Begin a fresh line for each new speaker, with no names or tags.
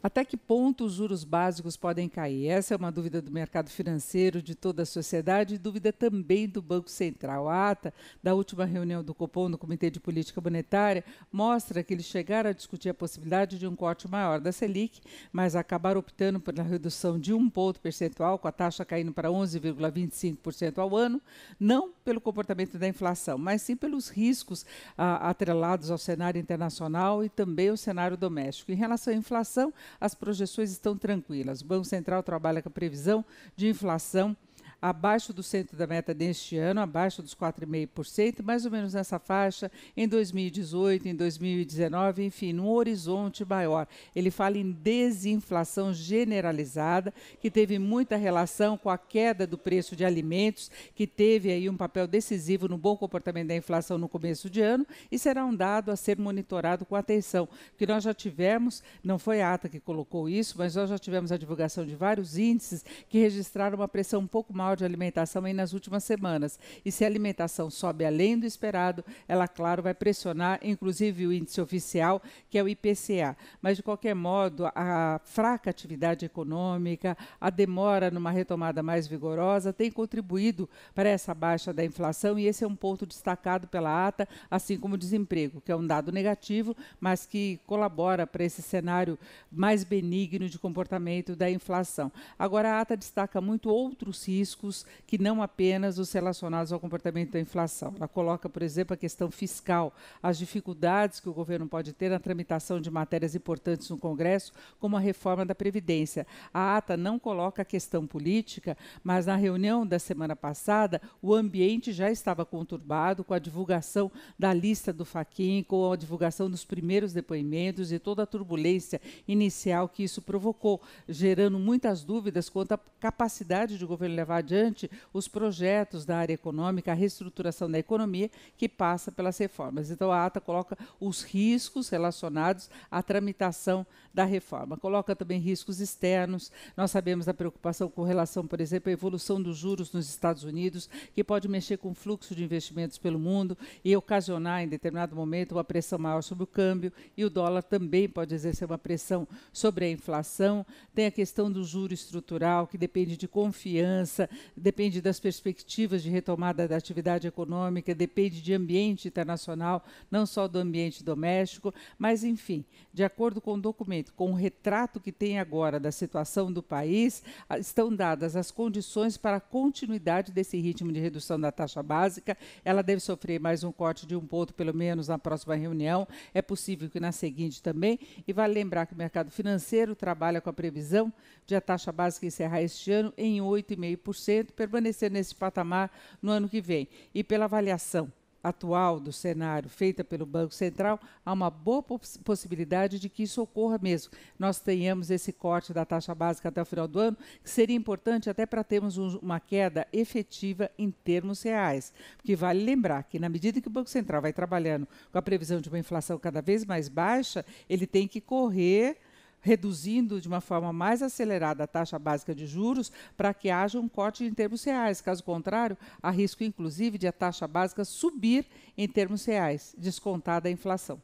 Até que ponto os juros básicos podem cair? Essa é uma dúvida do mercado financeiro, de toda a sociedade, e dúvida também do Banco Central. A ata da última reunião do Copom, do Comitê de Política Monetária, mostra que eles chegaram a discutir a possibilidade de um corte maior da Selic, mas acabaram optando pela redução de 1 ponto percentual, com a taxa caindo para 11,25% ao ano, não pelo comportamento da inflação, mas sim pelos riscos atrelados ao cenário internacional e também ao cenário doméstico. Em relação à inflação, as projeções estão tranquilas. O Banco Central trabalha com a previsão de inflação abaixo do centro da meta deste ano, abaixo dos 4,5%, mais ou menos nessa faixa, em 2018, em 2019, enfim, num horizonte maior. Ele fala em desinflação generalizada, que teve muita relação com a queda do preço de alimentos, que teve aí um papel decisivo no bom comportamento da inflação no começo de ano, e será um dado a ser monitorado com atenção, porque nós já tivemos, não foi a ata que colocou isso, mas nós já tivemos a divulgação de vários índices que registraram uma pressão um pouco maior de alimentação aí nas últimas semanas. E se a alimentação sobe além do esperado, ela, claro, vai pressionar, inclusive, o índice oficial, que é o IPCA. Mas, de qualquer modo, a fraca atividade econômica, a demora numa retomada mais vigorosa, tem contribuído para essa baixa da inflação, e esse é um ponto destacado pela ata, assim como o desemprego, que é um dado negativo, mas que colabora para esse cenário mais benigno de comportamento da inflação. Agora, a ata destaca muito outros riscos que não apenas os relacionados ao comportamento da inflação. Ela coloca, por exemplo, a questão fiscal, as dificuldades que o governo pode ter na tramitação de matérias importantes no Congresso, como a reforma da Previdência. A ata não coloca a questão política, mas na reunião da semana passada, o ambiente já estava conturbado com a divulgação da lista do Fachin, com a divulgação dos primeiros depoimentos e toda a turbulência inicial que isso provocou, gerando muitas dúvidas quanto à capacidade do governo levar adiante os projetos da área econômica, a reestruturação da economia que passa pelas reformas. Então, a ata coloca os riscos relacionados à tramitação da reforma. Coloca também riscos externos. Nós sabemos da preocupação com relação, por exemplo, à evolução dos juros nos Estados Unidos, que pode mexer com o fluxo de investimentos pelo mundo e ocasionar, em determinado momento, uma pressão maior sobre o câmbio, e o dólar também pode exercer uma pressão sobre a inflação. Tem a questão do juro estrutural, que depende de confiança, depende das perspectivas de retomada da atividade econômica, depende de ambiente internacional, não só do ambiente doméstico, mas, enfim, de acordo com o documento, com o retrato que tem agora da situação do país, estão dadas as condições para a continuidade desse ritmo de redução da taxa básica. Ela deve sofrer mais um corte de 1 ponto, pelo menos, na próxima reunião. É possível que na seguinte também. E vale lembrar que o mercado financeiro trabalha com a previsão de a taxa básica encerrar este ano em 8,5%, permanecer nesse patamar no ano que vem. E pela avaliação atual do cenário feita pelo Banco Central, há uma boa possibilidade de que isso ocorra mesmo. Nós tenhamos esse corte da taxa básica até o final do ano, que seria importante até para termos uma queda efetiva em termos reais. Porque vale lembrar que, na medida que o Banco Central vai trabalhando com a previsão de uma inflação cada vez mais baixa, ele tem que correr reduzindo de uma forma mais acelerada a taxa básica de juros para que haja um corte em termos reais. Caso contrário, há risco, inclusive, de a taxa básica subir em termos reais, descontada a inflação.